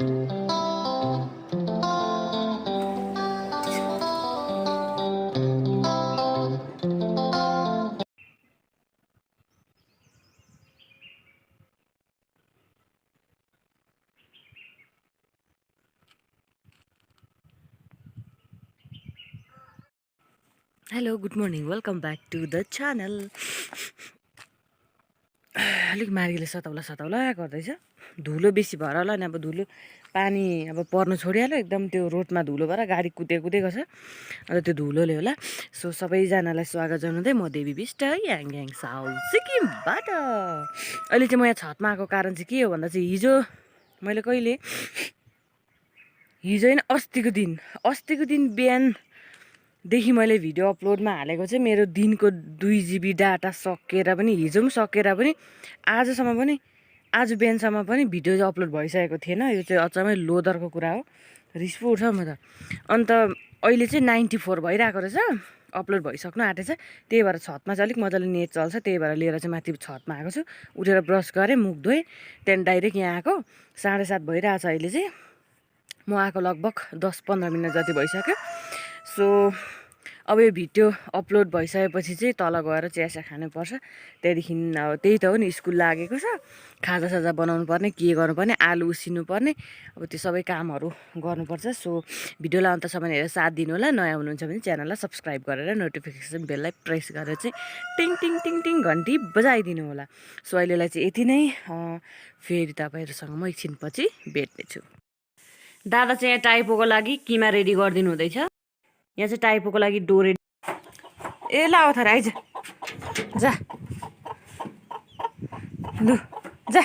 Hello, good morning. Welcome back to the channel. अलिक मार्गीले सताउला सताउला गर्दैछ। धुलो बेसी भएर होला नि, अब धुलो पानी अब पर्न छोडिहाल्यो। एकदम त्यो रोडमा धुलो भएर गाडी कुदेको छ। अन्त त्यो धुलोले होला। सो सबैजनालाई स्वागत जनाउँदै म देवी बिष्ट याङ साउथ सिक्किमबाट। अहिले चाहिँ म यहाँ छतमा आएको कारण चाहिँ के हो भन्दा चाहिँ हिजो होइन, अस्तिको दिन बिहानदेखि मैले भिडियो अपलोडमा हालेको चाहिँ मेरो दिनको 2 GB डाटा सकेर पनि, हिजो पनि सकेर पनि, आज बिहानसम्म पनि भिडियो चाहिँ अपलोड भइसकेको थिएन। यो चाहिँ अचम्मै लोदरको कुरा हो। रिस पो उठ्छ म त। अन्त अहिले चाहिँ 94 भइरहेको रहेछ, अपलोड भइसक्नु आँटेछ। त्यही भएर छतमा चाहिँ अलिक मजाले नेट चल्छ, त्यही भएर लिएर चाहिँ माथि छतमा आएको छु। उठेर ब्रस गरेँ, मुख धोएँ, त्यहाँदेखि डाइरेक्ट यहाँ आएको। 7:30 भइरहेछ अहिले चाहिँ। म आएको लगभग 10-15 मिनट जति भइसक्यो। सो अब यो भिडियो अपलोड भइसकेपछि चाहिँ तल गएर चियासा खानुपर्छ। त्यहाँदेखि अब त्यही त हो नि, स्कुल लागेको छ, खाजासाजा बनाउनु पर्ने, के गर्नुपर्ने, आलु उसिन्नु पर्ने, अब त्यो सबै कामहरू गर्नुपर्छ। सो भिडियोलाई अन्तसम्म हेरेर साथ दिनु होला। नयाँ हुनुहुन्छ भने च्यानललाई सब्सक्राइब गरेर नोटिफिकेसन बेललाई प्रेस गरेर चाहिँ टिङ टिङ टिङ टिङ घन्टी बजाइदिनु होला। सो अहिलेलाई चाहिँ यति नै। फेरि तपाईँहरूसँग म एकछिनपछि भेट्नेछु। दादा चाहिँ यहाँ टाइपोको लागि किमा रेडी गरिदिनु हुँदैछ। यहाँ चाहिँ टाइपोको लागि डोरे ए ल आउ थर आइज जा लु जा।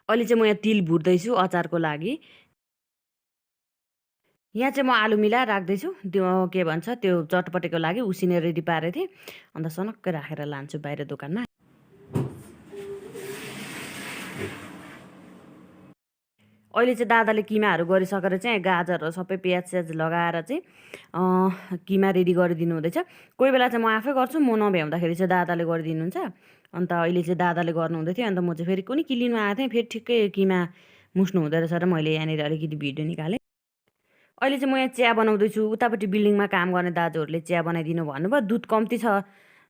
अहिले चाहिँ म यहाँ तिल भुट्दैछु अचारको लागि। यहाँ चाहिँ म आलु मिलाएर राख्दैछु, त्यो के भन्छ त्यो चटपटेको लागि उसिनेर रेडी पारेको थिएँ। अन्त सनक्कै राखेर लान्छु बाहिर दोकानमा। अहिले चाहिँ दादाले किमाहरू गरिसकेर चाहिँ गाजरहरू सबै प्याज लगाएर चाहिँ किमा रेडी गरिदिनु हुँदैछ। कोही बेला चाहिँ म आफै गर्छु, म नभ्याउँदाखेरि चाहिँ दादाले गरिदिनुहुन्छ। अन्त अहिले चाहिँ दादाले गर्नुहुँदै थियो। अन्त म चाहिँ फेरि कुनै किलिनु आएको थिएँ, फेरि ठिक्कै किमा मुस्नु हुँदो रहेछ र मैले यहाँनिर अलिकति भिडियो निकालेँ। अहिले चाहिँ म यहाँ चिया बनाउँदैछु। उतापट्टि बिल्डिङमा काम गर्ने दाजुहरूले चिया बनाइदिनु भन्नुभयो। दुध कम्ती छ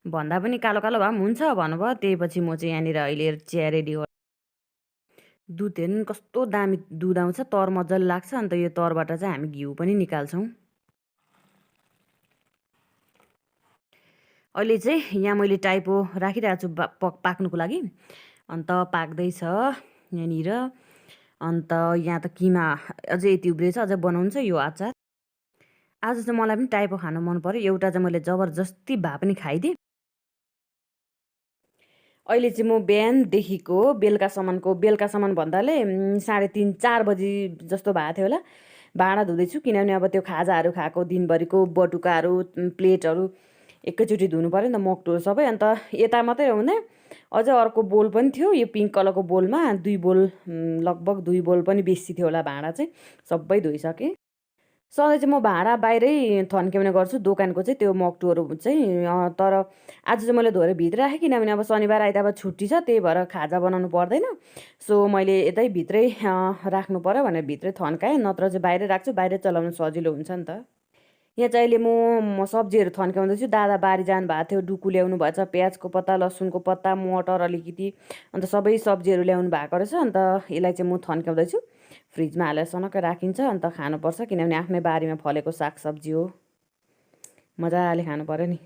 भन्दा पनि कालो कालो भए पनि हुन्छ भन्नुभयो। त्यही पछि म चाहिँ यहाँनिर अहिले चिया रेडी गर्छु। दुध हेर्नु कस्तो दामी दुध आउँछ, तर मजाले लाग्छ। अन्त यो तरबाट चाहिँ हामी घिउ पनि निकाल्छौँ। अहिले चाहिँ यहाँ मैले टाइपो राखिरहेको छु पाक्नुको लागि। अन्त पाक्दैछ यहाँनिर। अन्त यहाँ त किमा अझै यति उब्रिएछ, अझै बनाउँछ यो अचार। आज चाहिँ मलाई पनि टाइपो खानु मन पर्यो। एउटा चाहिँ मैले जबरजस्ती भए पनि खाइदिएँ। अहिले चाहिँ म बिहानदेखिको बेलुकासम्म भन्दाले 3:30-4 बजी जस्तो भएको थियो होला भाँडा धुँदैछु। किनभने अब त्यो खाजाहरू खाएको दिनभरिको बटुकाहरू प्लेटहरू एकैचोटि धुनु पऱ्यो नि त, मकटुहरू सबै। अन्त यता मात्रै हुँदैन, अझै अर्को बोल पनि थियो। यो पिङ्क कलरको बोलमा 2 बोल, लगभग 2 बोल पनि बेसी थियो होला भाँडा चाहिँ, सबै धोइसकेँ। सधैँ चाहिँ म भाँडा बाहिरै थन्क्याउने गर्छु, दोकानको चाहिँ त्यो मक्टुहरू चाहिँ। तर आज चाहिँ मैले धोएर भित्र राखेँ, किनभने अब शनिबार आइतबार छुट्टी छ, त्यही भएर खाजा बनाउनु पर्दैन। सो मैले यतै भित्रै राख्नु पऱ्यो भनेर भित्रै थन्काएँ, नत्र चाहिँ बाहिरै राख्छु, बाहिरै चलाउनु सजिलो हुन्छ नि त। यहाँ चाहिँ अहिले म सब्जीहरू थन्काउँदैछु। दादा बारी जानु भएको थियो, डुकु ल्याउनु भएछ, प्याजको पत्ता, लसुनको पत्ता, मटर अलिकति, अन्त सबै सब्जीहरू ल्याउनु भएको रहेछ। अन्त यसलाई चाहिँ म थन्काउँदैछु। फ्रिजमा हालेर सनक्कै राखिन्छ, अन्त खानुपर्छ, किनभने आफ्नै बारीमा फलेको सागसब्जी हो, मजाले खानु पऱ्यो नि।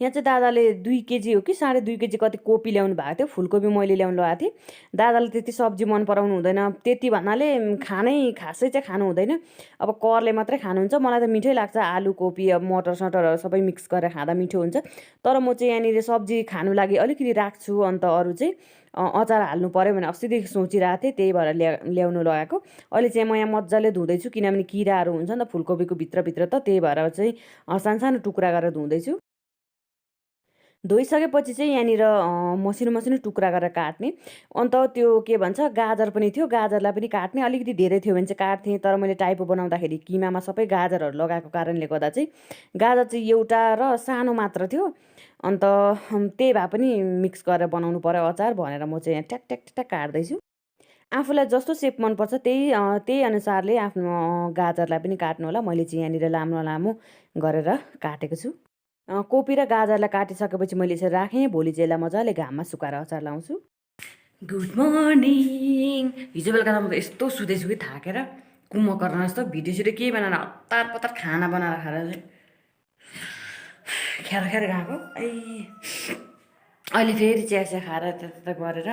यहाँ चाहिँ दादाले 2 केजी हो कि 2.5 केजी कति कोपी ल्याउनु भएको थियो। फुलकोपी मैले ल्याउनु लगाएको थिएँ। दादाले त्यति सब्जी मन पराउनु हुँदैन, त्यति भन्नाले खासै चाहिँ खानु हुँदैन। अब करले मात्रै खानुहुन्छ। मलाई त मिठै लाग्छ, आलु कोपी अब मटर सटरहरू सबै मिक्स गरेर खाँदा मिठो हुन्छ। तर म चाहिँ यहाँनिर सब्जी खानु लागि अलिकति राख्छु। अन्त अरू चाहिँ अचार हाल्नु पऱ्यो भने अस्तिदेखि सोचिरहेको थिएँ, त्यही भएर ल्याउनु लगाएको। अहिले चाहिँ म यहाँ मजाले धुँदैछु, किनभने किराहरू हुन्छ नि त फुलकोपीको भित्रभित्र त, त्यही भएर चाहिँ सानो सानो टुक्रा गरेर धुँदैछु। धोइसकेपछि चाहिँ यहाँनिर मसिनो मसिनो टुक्रा गरेर काट्ने। अन्त त्यो के भन्छ गाजर पनि थियो, गाजरलाई पनि काट्ने। अलिकति धेरै थियो भने चाहिँ काट्थेँ, तर मैले टाइपो बनाउँदाखेरि किमामा सबै गाजरहरू लगाएको कारणले गर्दा चाहिँ गाजर चाहिँ एउटा र सानो मात्र थियो। अन्त त्यही भए पनि मिक्स गरेर बनाउनु पर्यो अचार भनेर म चाहिँ यहाँ ट्याक ट्याक ट्याक काट्दैछु। आफूलाई जस्तो सेप मनपर्छ त्यही अनुसारले आफ्नो गाजरलाई पनि काट्नु होला। मैले चाहिँ यहाँनिर लामो लामो गरेर काटेको छु। कोपी र गाजरलाई काटिसकेपछि मैले यसरी राखेँ। भोलि चाहिँ यसलाई मजाले घाममा सुकाएर अचार लाउँछु। Good morning. हिजो बेलुका त म त यस्तो सुतेछु कि थाकेर कुम्भकर्ण जस्तो भिडियो सिडियो केही बनाएर हतार पतार खाना बनाएर खाएर चाहिँ ख्यार ख्यार गएको। अहिले फेरि चिया खाएर त्यता गरेर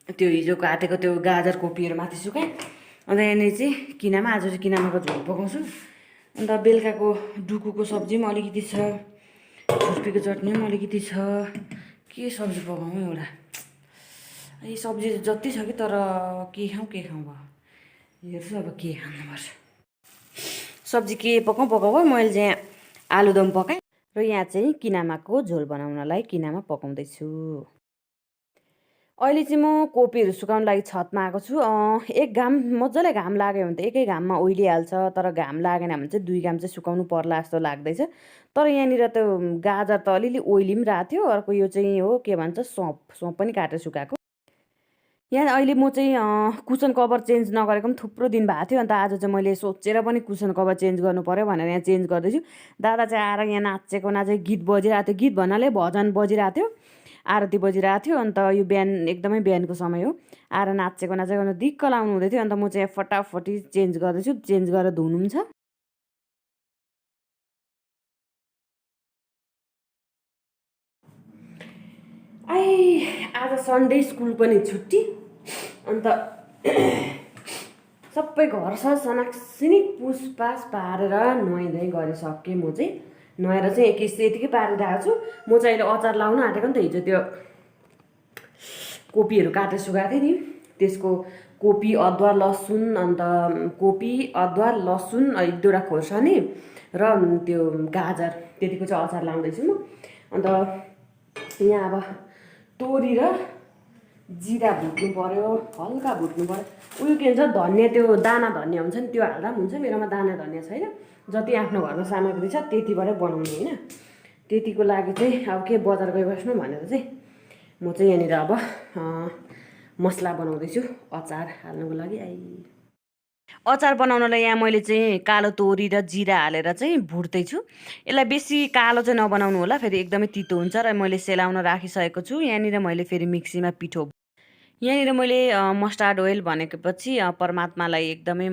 त्यो हिजो काटेको त्यो गाजर कोपीहरू माथि सुकाएँ। अन्त यहाँनिर चाहिँ किनामा आज चाहिँ किनामाको झोल पकाउँछु। अन्त बेलुकाको डुकुको सब्जी पनि अलिकति छ, छुर्पीको चटनी पनि अलिकति छ। के सब्जी पकाउँ एउटा? सब्जी जति छ कि तर के खाउँ भयो। हेर्छु अब के खानुपर्छ। सब्जी के पकाउँ मैले चाहिँ आलुदम पकाएँ र यहाँ चाहिँ किनामाको झोल बनाउनलाई किनामा पकाउँदैछु। अहिले चाहिँ म कोपीहरू सुकाउनु लागि छतमा आएको छु। एक घाम मजाले घाम लाग्यो भने त एकै घाममा ओइलिहाल्छ, तर घाम लागेन भने चाहिँ 2 घाम चाहिँ सुकाउनु पर्ला जस्तो लाग्दैछ। तर यहाँनिर त गाजर त अलिअलि ओइलि पनि रहेको थियो। अर्को यो चाहिँ हो के भन्छ सौँफ पनि काटेर सुकाएको। यहाँ अहिले म चाहिँ कुसन कभर चेन्ज नगरेको पनि थुप्रो दिन भएको थियो। अन्त आज चाहिँ मैले सोचेर पनि कुसन कभर चेन्ज गर्नु पऱ्यो भनेर यहाँ चेन्ज गर्दैछु। दादा चाहिँ आएर यहाँ नाचेको गीत बजिरहेको थियो। गीत भन्नाले भजन बजिरहेको थियो, आरती बजिरहेको थियो। अन्त यो बिहान एकदमै बिहानको समय हो। आएर नाचेको दिक्क लाउनु हुँदै थियो। अन्त म चाहिँ फटाफटी चेन्ज गर्दैछु। चेन्ज गरेर धुनु पनि छ। आज सन्डे स्कुल पनि छुट्टी। अन्त सबै घर सनाक्सिनी पुसपास पारेर नुहाइधुवाइ गरिसकेँ। म चाहिँ नुहाएर चाहिँ यतिकै पारिरहेको छु। म चाहिँ अहिले अचार लाउनु आँटेको नि त। हिजो त्यो कोपीहरू काटेर सुकाएको थिएँ नि, त्यसको कोपी अदुवा लसुन, अन्त कोपी अदुवा लसुन 1-2वटा खोर्सानी र त्यो गाजर त्यतिको चाहिँ अचार लाउँदैछु म। अन्त यहाँ अब तोरी र जिरा भुट्नु पऱ्यो, हल्का भुट्नु पऱ्यो। उयो के भन्छ धनियाँ, त्यो दाना धनियाँ हुन्छ नि, त्यो हाल्दा पनि हुन्छ। मेरोमा दाना धनियाँ छैन। जति आफ्नो घरमा सामग्री छ त्यतिबाटै बनाउने होइन। त्यतिको लागि चाहिँ अब के बजार गइबस्नु भनेर चाहिँ म चाहिँ यहाँनिर अब मसला बनाउँदैछु अचार हाल्नुको लागि। अचार बनाउनलाई यहाँ मैले चाहिँ कालो तोरी र जिरा हालेर चाहिँ भुट्दैछु। यसलाई बेसी कालो चाहिँ नबनाउनु होला, फेरि एकदमै तितो हुन्छ। र मैले सेलाउन राखिसकेको छु। यहाँनिर मैले फेरि मिक्सीमा पिठो यहाँनिर मैले मस्टर्ड ओइल भनेपछि परमात्मालाई एकदमै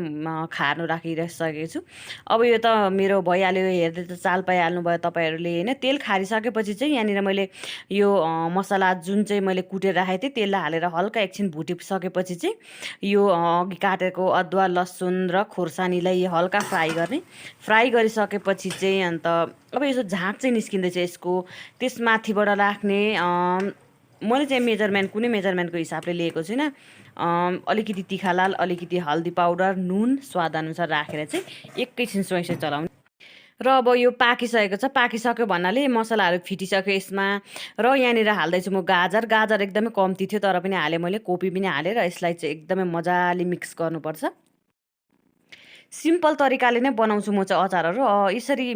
खानु राखिसकेको छु। अब यो त मेरो भइहाल्यो, हेर्दै त चाल पाइहाल्नु भयो तपाईँहरूले होइन। तेल खारिसकेपछि चाहिँ यहाँनिर मैले यो मसला जुन चाहिँ मैले कुटेर राखेको थिएँ त्यसलाई हालेर हल्का एकछिन भुटिसकेपछि चाहिँ यो अघि काटेको अदुवा लसुन र खोर्सानीलाई हल्का फ्राई गरिसकेपछि चाहिँ अन्त अब यसो झाँक चाहिँ निस्किँदैछ यसको। त्यसमाथिबाट राख्ने मैले चाहिँ मेजरमेन्ट कुनै मेजरमेन्टको हिसाबले लिएको छुइनँ। अलिकति तिखालाल, अलिकति हल्दी पाउडर, नुन स्वादअनुसार राखेर चाहिँ एकैछिन सोइसो चलाउने। र अब यो पाकिसकेको छ। पाकिसक्यो भन्नाले मसलाहरू फिटिसक्यो यसमा। र यहाँनिर हाल्दैछु म गाजर एकदमै कम्ती थियो तर पनि हालेँ मैले। कोपी पनि हालेर यसलाई चाहिँ एकदमै मजाले मिक्स गर्नुपर्छ। सिम्पल तरिकाले नै बनाउँछु म चाहिँ अचारहरू। यसरी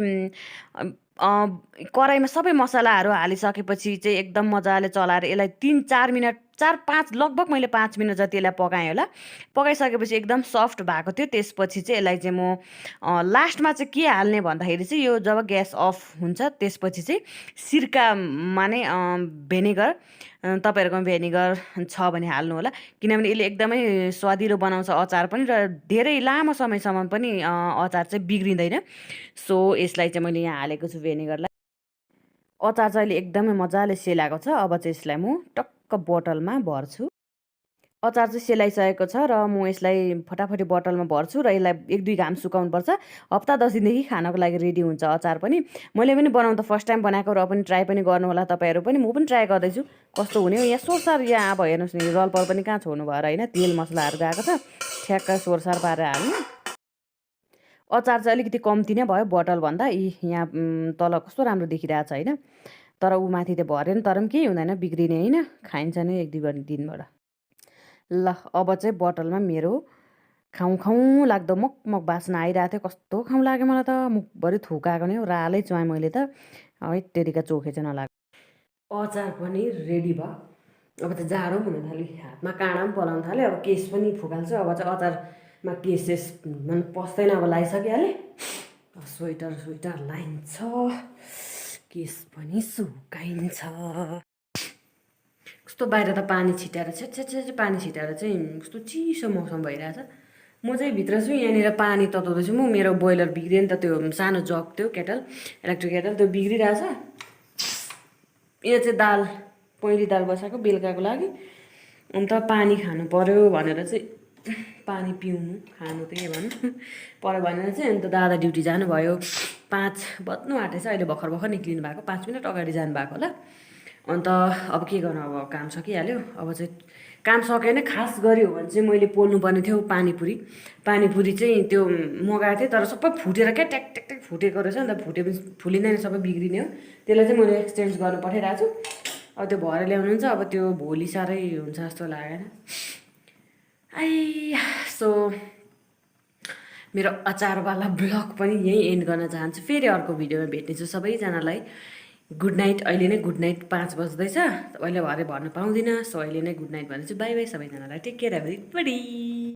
कराईमा सबै मसलाहरू हालिसकेपछि चाहिँ एकदम मजाले चलाएर यसलाई 3-4 मिनट 4-5 लगभग मैले 5 मिनट जति यसलाई पकाएँ होला। पकाइसकेपछि एकदम सफ्ट भएको थियो। त्यसपछि चाहिँ यसलाई चाहिँ म लास्टमा चाहिँ के हाल्ने भन्दाखेरि चाहिँ यो जब ग्यास अफ हुन्छ त्यसपछि चाहिँ सिरका माने भेनिगर, तपाईँहरूकोमा भेनिगर छ भने हाल्नु होला। किनभने यसले एकदमै स्वादिलो बनाउँछ अचार पनि, र धेरै लामो समयसम्म पनि अचार चाहिँ बिग्रिँदैन। सो यसलाई चाहिँ मैले यहाँ हालेको छु भेनिगरलाई। अचार चाहिँ अहिले एकदमै मजाले सेलाएको छ। अब चाहिँ यसलाई म टक्क बोतलमा भर्छु। अचार चाहिँ सेलाइसकेको छ र म यसलाई फटाफटी बोतलमा भर्छु र यसलाई 1-2 घाम सुकाउनुपर्छ। हप्ता 10 दिनदेखि खानको लागि रेडी हुन्छ अचार पनि। मैले पनि बनाउनु त फर्स्ट टाइम बनाएको, र पनि ट्राई पनि गर्नु होला तपाईँहरू पनि। म पनि ट्राई गर्दैछु कस्तो हुने हो। यहाँ सोरसार यहाँ अब हेर्नुहोस् न, रलपर पनि कहाँ छोड्नु भएर होइन, तेल मसलाहरू गएको छ। ठ्याक्क सोरसार पारेर हाल्नु। अचार चाहिँ अलिकति कम्ती नै भयो बोतलभन्दा। यहाँ तल कस्तो राम्रो देखिरहेको छ होइन। तर ऊ माथि त भर्यो नि, तर पनि केही हुँदैन, बिग्रिने होइन, खाइन्छ नै 1-2 दिनबाट। ल अब चाहिँ बोतलमा मेरो खाउँ खाउँ लाग्दो मकमक बास्ना आइरहेको थियो। कस्तो खाउँ लाग्यो मलाई त, मुखभरि थुकाएको नि हौ, रालै चुवाएँ मैले त। है तेरिका चोखे चाहिँ नलाग्यो। अचार पनि रेडी भयो। अब त जाडो पनि हुन थाल्यो, हातमा काँडा पनि पलाउन थाल्यो। अब केस पनि फुकाल्छु। अब चाहिँ अचारमा केसेस पस्दैन, अब लगाइसकिहालेँ। स्वेटर लाइन्छ, केस पनि सुकाइन्छ। कस्तो बाहिर त पानी छिटाएर छेट पानी छिटाएर चाहिँ कस्तो चिसो मौसम भइरहेछ। म चाहिँ भित्र छु, यहाँनिर पानी तताउँदैछु म। मेरो बोइलर बिग्रियो नि त, त्यो सानो जग थियो केटल, इलेक्ट्रिक केटल, त्यो बिग्रिरहेछ। यहाँ चाहिँ दाल, पहेँली दाल बसाएको बेलुकाको लागि। अन्त पानी खानु पऱ्यो भनेर चाहिँ, पानी पिउनु खानु त के भन्नु पऱ्यो भनेर चाहिँ, अन्त दादा ड्युटी जानुभयो। 5 बज्नु आँटेछ, अहिले भर्खर निक्लिनु भएको, 5 मिनट अगाडि जानुभएको होला। अन्त अब के गर्नु, अब काम सकिहाल्यो। अब चाहिँ काम सकेन, खास गरी हो भने चाहिँ मैले पोल्नुपर्ने थियो पानीपुरी चाहिँ त्यो मगाएको थिएँ, तर सबै फुटेर क्या ट्याक ट्याक ट्याक फुटेको रहेछ। अन्त फुटेपछि फुलिँदैन, सबै बिग्रिने हो। त्यसलाई चाहिँ मैले एक्सचेन्ज गर्नु पठाइरहेको छु। अब त्यो भएर ल्याउनुहुन्छ, अब त्यो भोलि साह्रै हुन्छ जस्तो लागेन। सो मेरो अचारवाला ब्लग पनि यहीँ एन्ड गर्न चाहन्छु। फेरि अर्को भिडियोमा भेट्नेछु सबैजनालाई। Good night. अहिले नै गुड नाइट, 5 बज्दैछ। अहिले भरे भन्न पाउँदिनँ, सो अहिले नै गुड नाइट भनेछु। बाई बाई सबैजनालाई, टेक केयर एभ्रीबडी।